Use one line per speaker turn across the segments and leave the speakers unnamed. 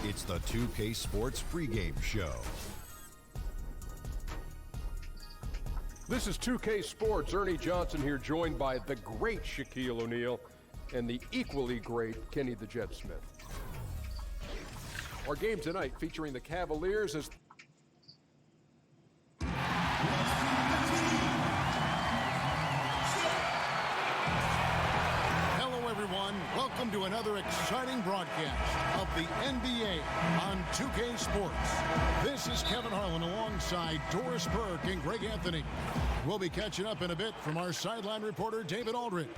It's the 2K Sports pregame show.
This is 2K Sports. Ernie Johnson here, joined by the great Shaquille O'Neal and the equally great Kenny the Jet Smith. Our game tonight featuring the Cavaliers is...
Hello, everyone. Welcome to another exciting broadcast of the NBA on 2K Sports. This is Kevin Harlan alongside Doris Burke and Greg Anthony. We'll be catching up in a bit from our sideline reporter, David Aldridge.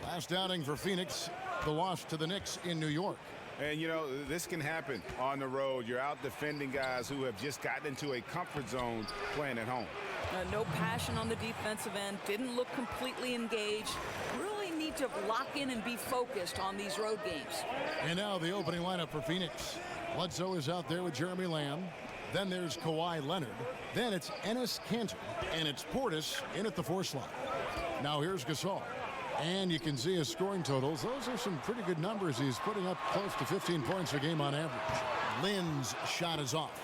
Last outing for Phoenix, the loss to the Knicks in New York.
And, you know, this can happen on the road. You're out defending guys who have just gotten into a comfort zone playing at home.
No passion on the defensive end. Didn't look completely engaged. Really need to lock in and be focused on these road games.
And now the opening lineup for Phoenix. Bledsoe is out there with Jeremy Lamb. Then there's Kawhi Leonard. Then it's Enes Kanter. And it's Portis in at the 4 slot. Now here's Gasol. And you can see his scoring totals. Those are some pretty good numbers. He's putting up close to 15 points a game on average. Lynn's shot is off.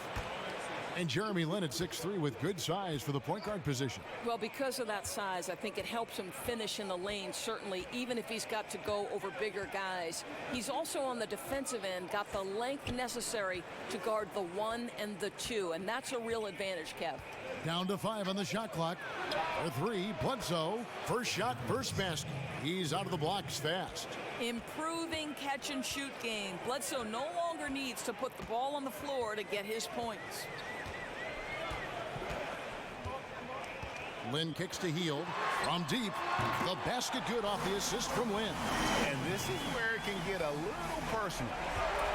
And Jeremy Lin at 6'3" with good size for the point guard position.
Well, because of that size, I think it helps him finish in the lane, certainly, even if he's got to go over bigger guys. He's also on the defensive end, got the length necessary to guard the 1 and the 2, and that's a real advantage, Kev.
Down to 5 on the shot clock. For 3, Bledsoe. First shot, first basket. He's out of the blocks fast.
Improving catch-and-shoot game. Bledsoe no longer needs to put the ball on the floor to get his points.
Lynn kicks to Hield. From deep. The basket good off the assist from Lynn.
And this is where it can get a little personal.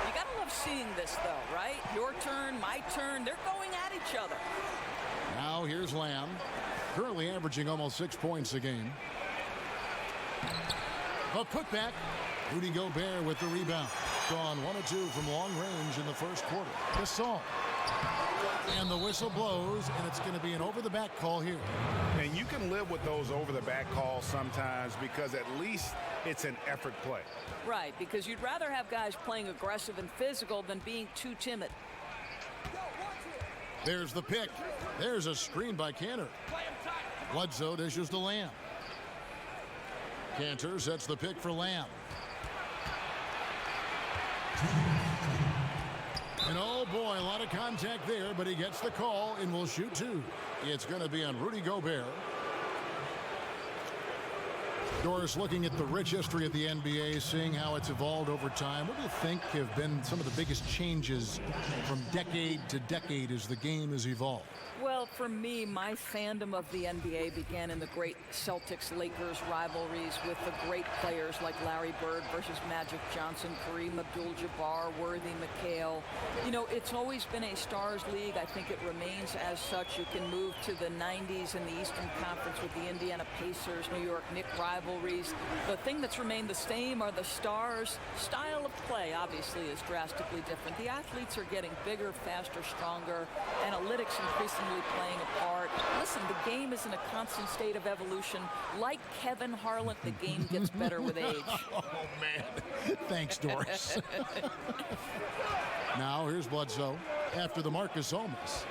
You gotta love seeing this, though, right? Your turn, my turn. They're going at each other.
Now here's Lamb. Currently averaging almost 6 points a game. The putback. Rudy Gobert with the rebound. Gone 1 of 2 from long range in the first quarter. Gasol. And the whistle blows, and it's going to be an over-the-back call here.
And you can live with those over-the-back calls sometimes because at least it's an effort play.
Right, because you'd rather have guys playing aggressive and physical than being too timid.
There's the pick. There's a screen by Kanter. Bledsoe dishes to Lamb. Kanter sets the pick for Lamb. And oh boy, a lot of contact there, but he gets the call and will shoot 2. It's going to be on Rudy Gobert. Doris, looking at the rich history of the NBA, seeing how it's evolved over time, what do you think have been some of the biggest changes from decade to decade as the game has evolved?
Well, for me, my fandom of the NBA began in the great Celtics-Lakers rivalries with the great players like Larry Bird versus Magic Johnson, Kareem Abdul-Jabbar, Worthy McHale. You know, it's always been a stars league. I think it remains as such. You can move to the 90s in the Eastern Conference with the Indiana Pacers, New York Knicks rivalries. The thing that's remained the same are the stars. Style of play, obviously, is drastically different. The athletes are getting bigger, faster, stronger. Analytics increasingly playing a part. Listen, the game is in a constant state of evolution. Like Kevin Harlan, the game gets better with age.
Oh, man. Thanks, Doris. Now, here's Bledsoe after the Marcus Holmes.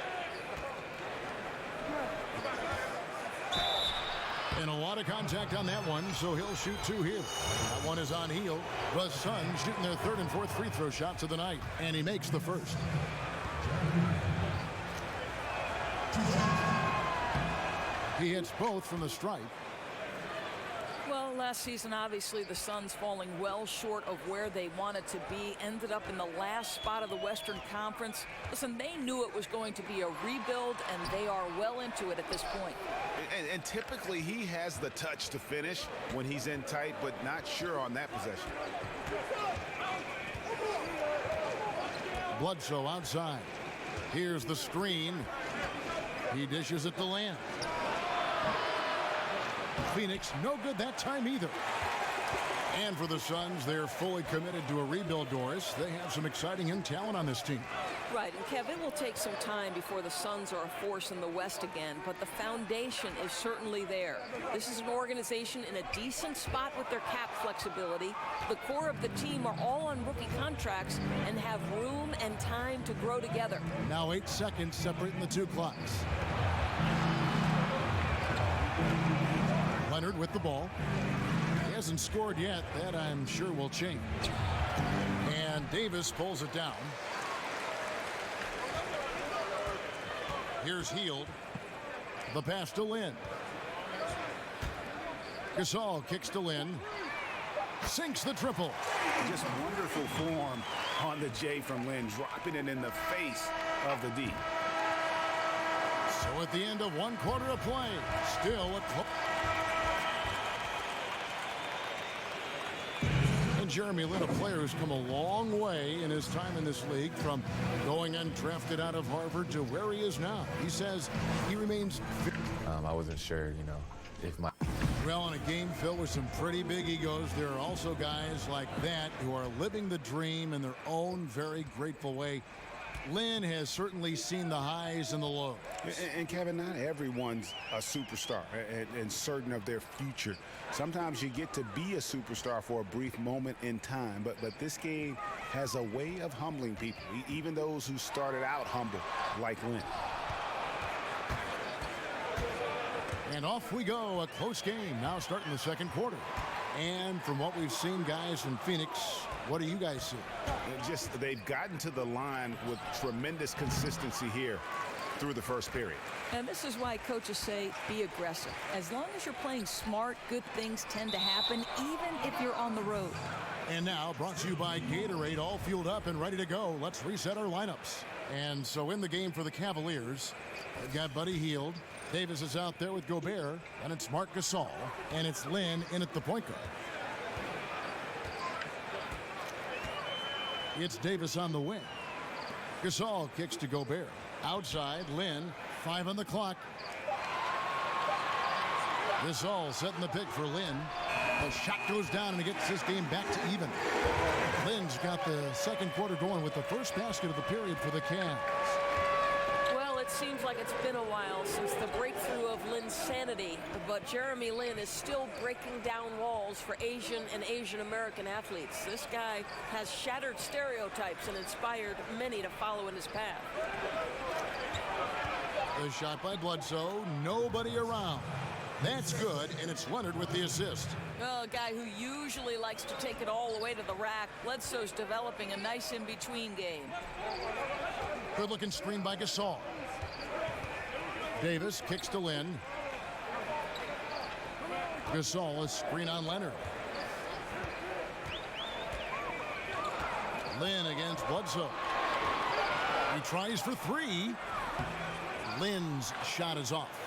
And a lot of contact on that one, so he'll shoot 2 here. That one is on Hield. The Suns shooting their 3rd and 4th free throw shots of the night, and he makes the first. He hits both from the stripe.
Well, last season, obviously, the Suns falling well short of where they wanted to be, ended up in the last spot of the Western Conference. Listen, they knew it was going to be a rebuild, and they are well into it at this point.
And typically, he has the touch to finish when he's in tight, but not sure on that possession.
Bledsoe outside. Here's the screen. He dishes it to Lamb. Phoenix, no good that time either. And for the Suns, they're fully committed to a rebuild, Doris. They have some exciting young talent on this team.
Right, and Kev, it will take some time before the Suns are a force in the West again, but the foundation is certainly there. This is an organization in a decent spot with their cap flexibility. The core of the team are all on rookie contracts and have room and time to grow together.
Now 8 seconds separating the two clocks. Leonard with the ball. He hasn't scored yet. That I'm sure will change. And Davis pulls it down. Here's Hield. The pass to Lynn. Gasol kicks to Lynn. Sinks the triple.
Just wonderful form on the J from Lynn, dropping it in the face of the D.
So at the end of 1 quarter of play, still a close. Jeremy Lin, a player who's come a long way in his time in this league, from going undrafted out of Harvard to where he is now. He says he remains.
I wasn't sure, if my.
Well, in a game filled with some pretty big egos, there are also guys like that who are living the dream in their own very grateful way. Lynn has certainly seen the highs and the lows.
And Kevin, not everyone's a superstar and certain of their future. Sometimes you get to be a superstar for a brief moment in time, but this game has a way of humbling people, even those who started out humble, like Lynn.
And off we go, a close game now starting the second quarter. And from what we've seen, guys, in Phoenix, what do you guys see?
They've gotten to the line with tremendous consistency here through the first period.
And this is why coaches say be aggressive. As long as you're playing smart, good things tend to happen, even if you're on the road.
And now, brought to you by Gatorade, all fueled up and ready to go. Let's reset our lineups. And so in the game for the Cavaliers, they've got Buddy Hield. Davis is out there with Gobert, and it's Marc Gasol, and it's Lynn in at the point guard. It's Davis on the wing. Gasol kicks to Gobert. Outside, Lynn, 5 on the clock. Gasol setting the pick for Lynn. The shot goes down, and he gets this game back to even. Lynn's got the second quarter going with the first basket of the period for the Cavs.
It seems like it's been a while since the breakthrough of Lynn's sanity, but Jeremy Lin is still breaking down walls for Asian and Asian American athletes. This guy has shattered stereotypes and inspired many to follow in his path.
The shot by Bledsoe, nobody around. That's good, and it's Leonard with the assist.
Well, a guy who usually likes to take it all the way to the rack. Bledsoe's developing a nice in-between game.
Good-looking screen by Gasol. Davis kicks to Lynn. Gasol, a screen on Leonard. Lynn against Bledsoe. He tries for 3. Lynn's shot is off.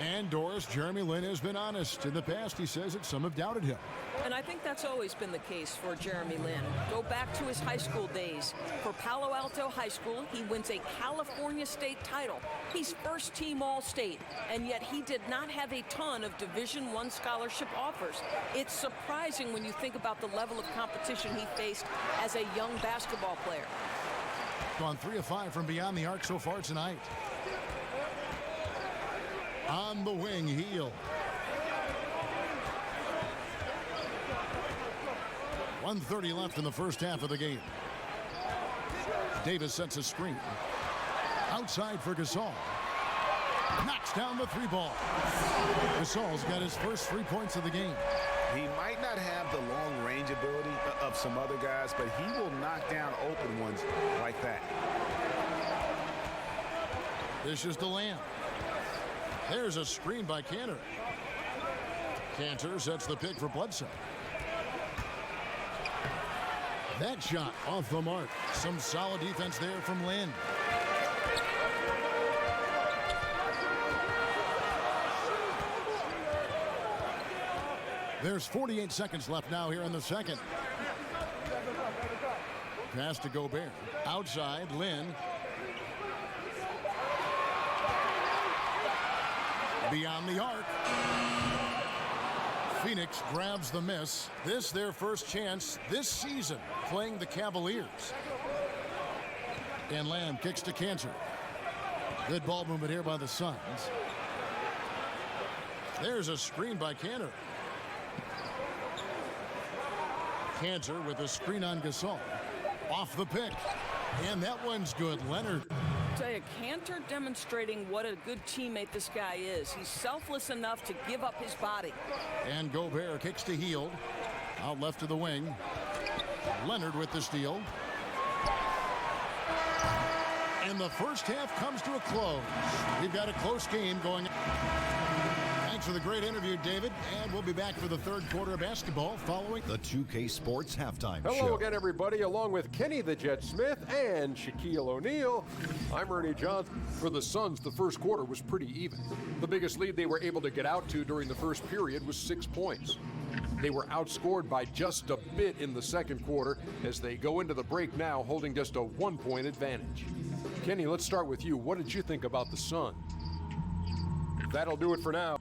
And Doris, Jeremy Lin has been honest. In the past, he says that some have doubted him.
And I think that's always been the case for Jeremy Lin. Go back to his high school days. For Palo Alto High School, he wins a California State title. He's first-team All-State, and yet he did not have a ton of Division I scholarship offers. It's surprising when you think about the level of competition he faced as a young basketball player.
Gone 3 of 5 from beyond the arc so far tonight. On the wing, Hield. 1:30 left in the first half of the game. Davis sets a screen. Outside for Gasol. Knocks down the 3-ball. Gasol's got his first 3 points of the game.
He might not have the long-range ability of some other guys, but he will knock down open ones like that.
This is DeLamb. There's a screen by Cantor. Cantor sets the pick for Bledsoe. That shot off the mark. Some solid defense there from Lynn. There's 48 seconds left now here in the second. Pass to Gobert. Outside, Lynn. Beyond the arc. Phoenix grabs the miss. This their first chance this season playing the Cavaliers. And Lamb kicks to Cantor. Good ball movement here by the Suns. There's a screen by Cantor. Cantor with a screen on Gasol. Off the pick. And that one's good. Leonard.
I tell you, Cantor demonstrating what a good teammate this guy is. He's selfless enough to give up his body.
And Gobert kicks to Hield. Out left to the wing. Leonard with the steal. And the first half comes to a close. We've got a close game going. Thanks for the great interview, David. And we'll be back for the third quarter of basketball following
The 2K Sports Halftime Show.
Hello again, everybody. Along with Kenny the Jet Smith and Shaquille O'Neal, I'm Ernie Johnson. For the Suns, the first quarter was pretty even. The biggest lead they were able to get out to during the first period was 6 points. They were outscored by just a bit in the second quarter as they go into the break now holding just a 1-point advantage. Kenny, let's start with you. What did you think about the Sun? That'll do it for now.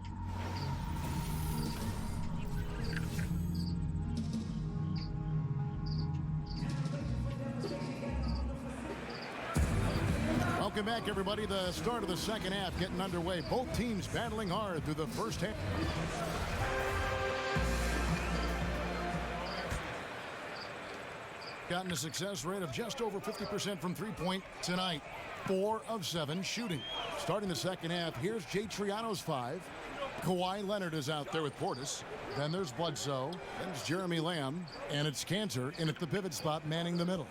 Welcome back, everybody. The start of the second half getting underway. Both teams battling hard through the first half. Gotten a success rate of just over 50% from three-point tonight. 4 of 7 shooting. Starting the second half, here's Jay Triano's 5. Kawhi Leonard is out there with Portis. Then there's Bledsoe. Then it's Jeremy Lamb. And it's Cantor in at the pivot spot, manning the middle.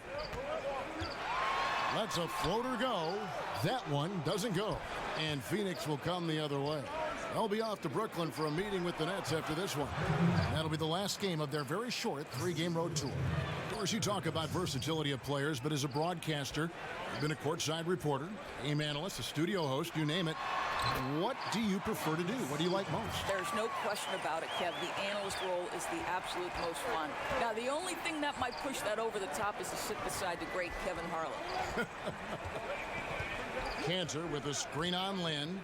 Lets a floater go. That one doesn't go. And Phoenix will come the other way. They'll be off to Brooklyn for a meeting with the Nets after this one. That'll be the last game of their very short 3-game road tour. Of course, you talk about versatility of players, but as a broadcaster, you've been a courtside reporter, game analyst, a studio host, you name it. What do you prefer to do? What do you like most?
There's no question about it, Kev. The analyst role is the absolute most fun. Now, the only thing that might push that over the top is to sit beside the great Kevin Harlan.
Cantor with a screen on Lynn.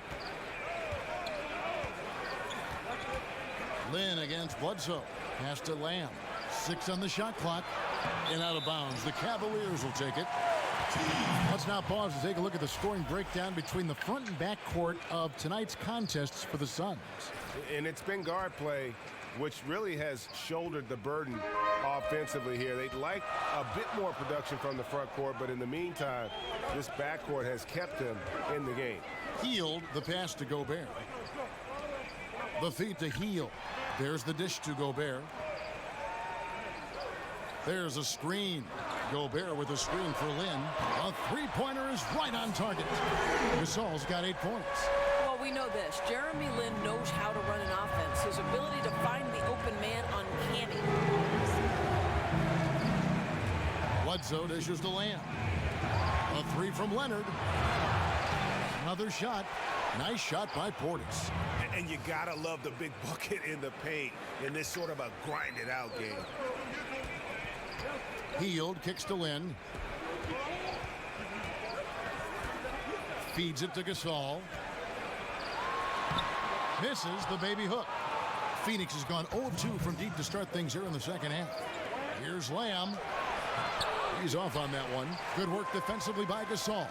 Lynn against Bledsoe. Pass to Lamb. 6 on the shot clock. And out of bounds. The Cavaliers will take it. Let's now pause to take a look at the scoring breakdown between the front and back court of tonight's contests for the Suns.
And it's been guard play, which really has shouldered the burden offensively here. They'd like a bit more production from the front court, but in the meantime, this backcourt has kept them in the game.
Hield, the pass to Gobert. The feed to Hield. There's the dish to Gobert. There's a screen. Gobert with a screen for Lynn. A three-pointer is right on target. Gasol's got 8 points.
Well, we know this. Jeremy Lin knows how to run an offense. His ability to find the open man uncanny.
Bledsoe dishes to Lamb. A 3 from Leonard. Another shot. Nice shot by Portis.
And you gotta love the big bucket in the paint in this sort of a grinded-out game.
Hield kicks to Lynn. Feeds it to Gasol. Misses the baby hook. Phoenix has gone 0-2 from deep to start things here in the second half. Here's Lamb. He's off on that one. Good work defensively by Gasol.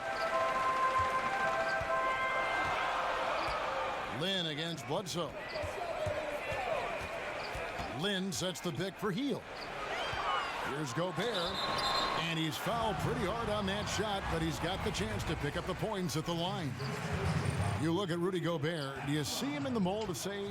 Lynn against Bledsoe. Lynn sets the pick for Hield. Here's Gobert, and he's fouled pretty hard on that shot, but he's got the chance to pick up the points at the line. You look at Rudy Gobert, do you see him in the mold of, say,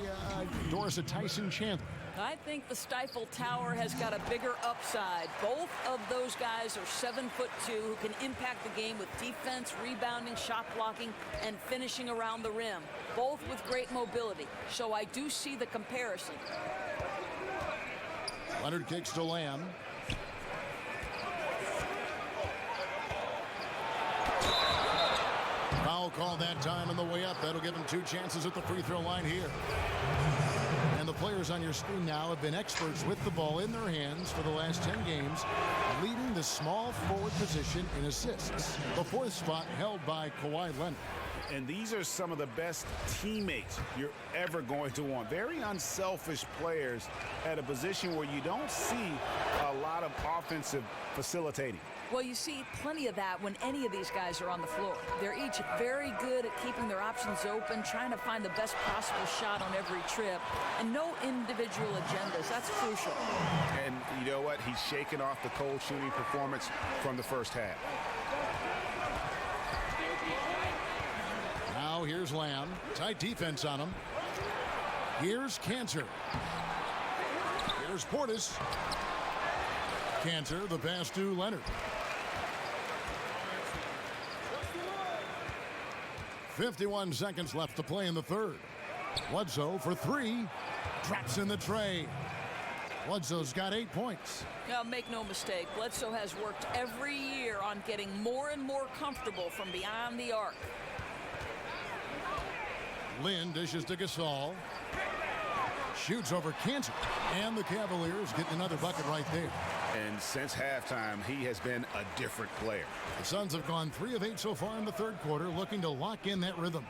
Doris Tyson Chandler?
I think the Stifle Tower has got a bigger upside. Both of those guys are 7'2", who can impact the game with defense, rebounding, shot blocking, and finishing around the rim. Both with great mobility. So I do see the comparison.
Leonard kicks to Lamb. Foul call that time on the way up. That'll give him 2 chances at the free throw line here. And the players on your screen now have been experts with the ball in their hands for the last 10 games, leading the small forward position in assists. The 4th spot held by Kawhi Leonard.
And these are some of the best teammates you're ever going to want. Very unselfish players at a position where you don't see a lot of offensive facilitating.
Well, you see plenty of that when any of these guys are on the floor. They're each very good at keeping their options open, trying to find the best possible shot on every trip, and no individual agendas. That's crucial.
And you know what? He's shaking off the cold shooting performance from the first half.
Now here's Lamb. Tight defense on him. Here's Cantor. Here's Portis. Cantor, the pass to Leonard. 51 seconds left to play in the third. Bledsoe for three. Drops in the tray. Bledsoe's got 8 points.
Now, make no mistake, Bledsoe has worked every year on getting more and more comfortable from beyond the arc.
Lynn dishes to Gasol. Shoots over Cantor. And the Cavaliers get another bucket right there.
And since halftime, he has been a different player.
The Suns have gone 3 of 8 so far in the third quarter, looking to lock in that rhythm.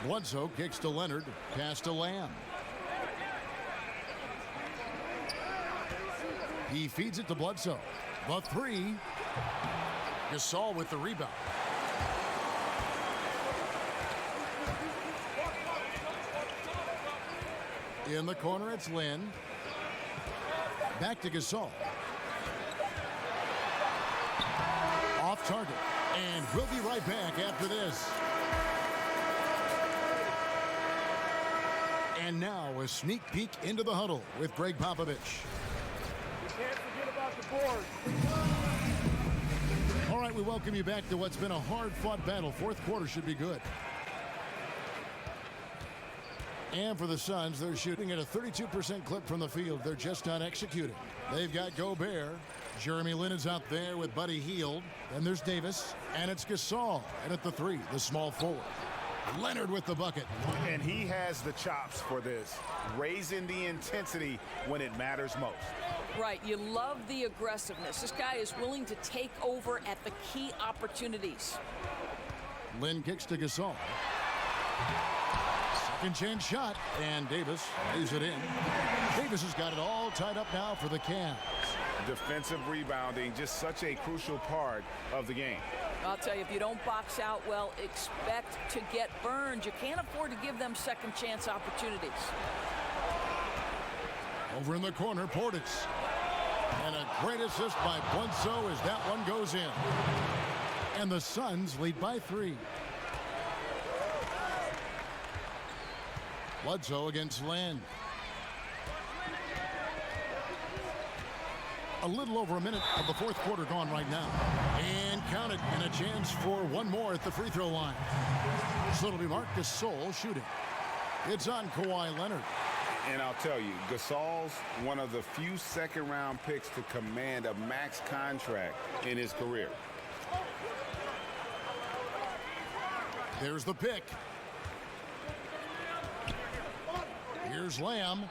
Bledsoe kicks to Leonard. Pass to Lamb. He feeds it to Bledsoe. The three. Gasol with the rebound. In the corner, it's Lynn. Back to Gasol. Off target. And we'll be right back after this. And now a sneak peek into the huddle with Greg Popovich.
Can't forget about the board.
All right, we welcome you back to what's been a hard-fought battle. Fourth quarter should be good. And for the Suns, they're shooting at a 32% clip from the field. They're just not executing. They've got Gobert. Jeremy Lin is out there with Buddy Hield. Then there's Davis. And it's Gasol. And at the three, the small forward. Leonard with the bucket.
And he has the chops for this, raising the intensity when it matters most.
Right, you love the aggressiveness. This guy is willing to take over at the key opportunities.
Lin kicks to Gasol. Second chance shot, and Davis lays it in. Davis has got it all tied up now for the Cavs.
Defensive rebounding, just such a crucial part of the game.
I'll tell you, if you don't box out well, expect to get burned. You can't afford to give them second chance opportunities.
Over in the corner, Portis. And a great assist by Bledsoe as that one goes in. And the Suns lead by 3. Bledsoe against Lynn. A little over a minute of the fourth quarter gone right now. And counted, and a chance for one more at the free throw line. So it'll be Marc Gasol shooting. It's on Kawhi Leonard.
And I'll tell you, Gasol's one of the few second-round picks to command a max contract in his career.
There's the pick. Here's Lamb.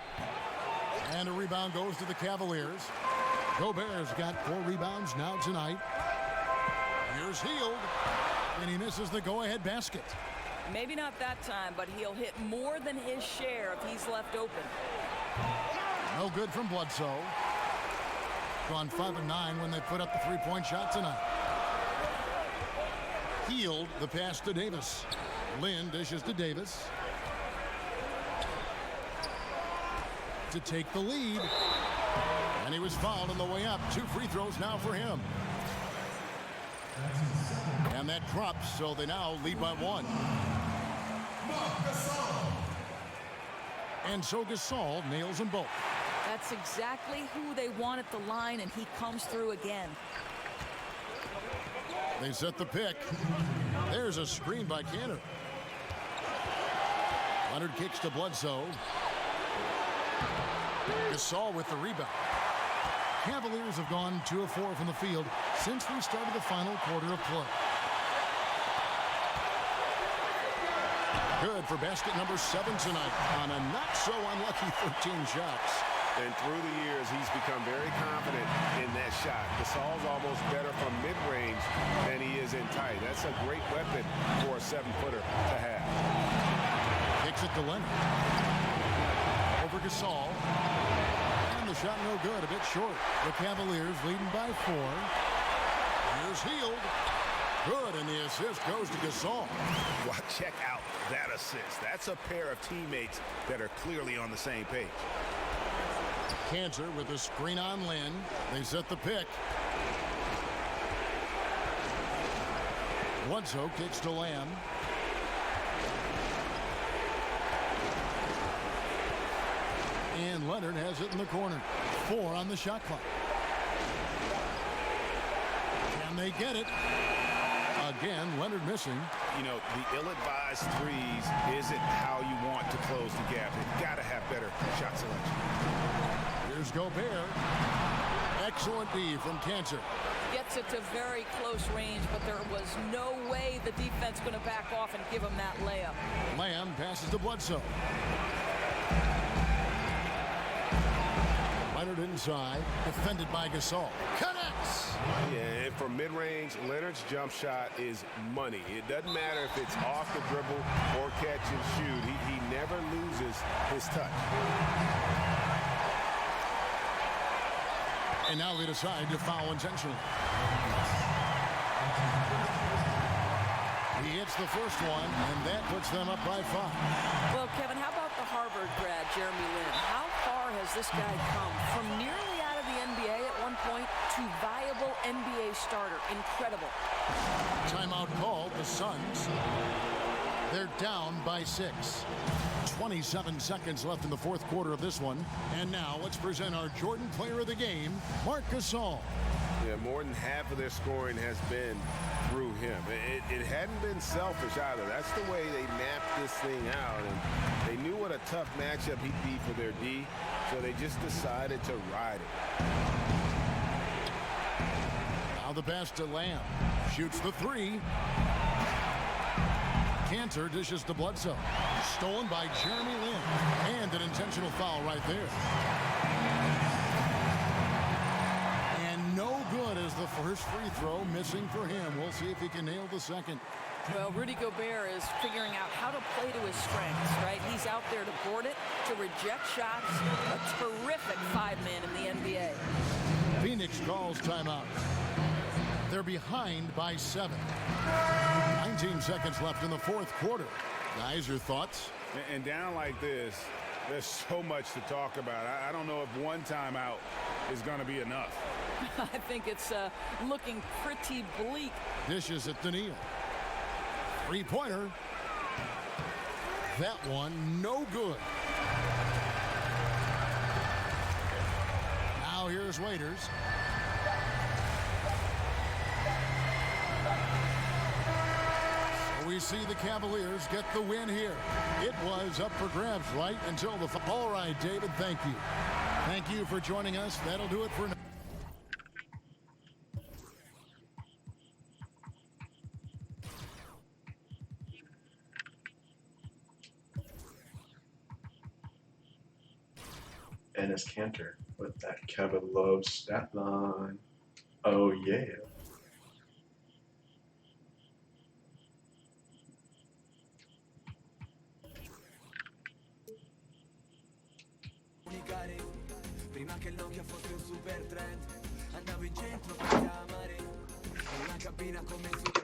And a rebound goes to the Cavaliers. Gobert's got 4 rebounds now tonight. Here's Hield. And he misses the go-ahead basket.
Maybe not that time, but he'll hit more than his share if he's left open.
No good from Bledsoe. Gone 5 of 9 when they put up the three-point shot tonight. Hield, the pass to Davis. Lynn dishes to Davis. To take the lead. And he was fouled on the way up. 2 free throws now for him. And that drops, so they now lead by 1. And so Gasol nails them both.
That's exactly who they want at the line, and he comes through again.
They set the pick. There's a screen by Cantor. Leonard kicks to Bledsoe. Gasol with the rebound. Cavaliers have gone 2 of 4 from the field since we started the final quarter of play. Good for basket number 7 tonight on a not-so-unlucky 13 shots.
And through the years, he's become very confident in that shot. Gasol's almost better from mid-range than he is in tight. That's a great weapon for a 7-footer to have. Kicks
it to Leonard. Over Gasol. And the the shot no good, a bit short. The Cavaliers leading by 4. Here's Hield. Good, and the assist goes to Gasol.
Well, check out that assist. That's a pair of teammates that are clearly on the same page.
Cantor with a screen on Lynn. They set the pick. Bledsoe kicks to Lamb. And Leonard has it in the corner. 4 on the shot clock. Can they get it? Again, Leonard missing.
You know, the ill-advised threes isn't how you want to close the gap. You've got to have better shot selection.
Here's Gobert. Excellent D from Cantor.
Gets it to very close range, but there was no way the defense going to back off and give him that layup.
Lamb passes to Bledsoe. Leonard inside, defended by Gasol. Connects!
Yeah, and from mid-range, Leonard's jump shot is money. It doesn't matter if it's off the dribble or catch and shoot. He never loses his touch.
And now they decide to foul intentionally. He hits the first one, and that puts them up by 5.
Well, Kevin, how about the Harvard grad, Jeremy Lin? How far has this guy come from nearly out of the NBA at one point to viable NBA starter? Incredible.
Timeout called. The Suns. They're down by 6. 27 seconds left in the fourth quarter of this one. And now let's present our Jordan Player of the Game, Marc Gasol.
Yeah, more than half of their scoring has been through him. It hadn't been selfish either. That's the way they mapped this thing out. And they knew what a tough matchup he'd be for their D, so they just decided to ride it.
Now the pass to Lamb. Shoots the 3. Cantor dishes to Bledsoe. Stolen by Jeremy Lin. And an intentional foul right there. And no good as the first free throw missing for him. We'll see if he can nail the second.
Well, Rudy Gobert is figuring out how to play to his strengths, right? He's out there to board it, to reject shots. A terrific 5-man in the NBA.
Phoenix calls timeout. They're behind by 7. 19 seconds left in the fourth quarter. Guys, your thoughts?
And down like this, there's so much to talk about. I don't know if one timeout is going to be enough.
I think it's looking pretty bleak.
Dishes at Daniil. Three-pointer. That one, no good. Now here's Waiters. We see the Cavaliers get the win here. It was up for grabs right until the... All right, David, thank you. Thank you for joining us. That'll do it for now.
Enes Kanter with that Kevin Love stat line. Oh, yeah.
Prima che il Nokia fosse un super trend, andavo in centro per chiamare, in una cabina come su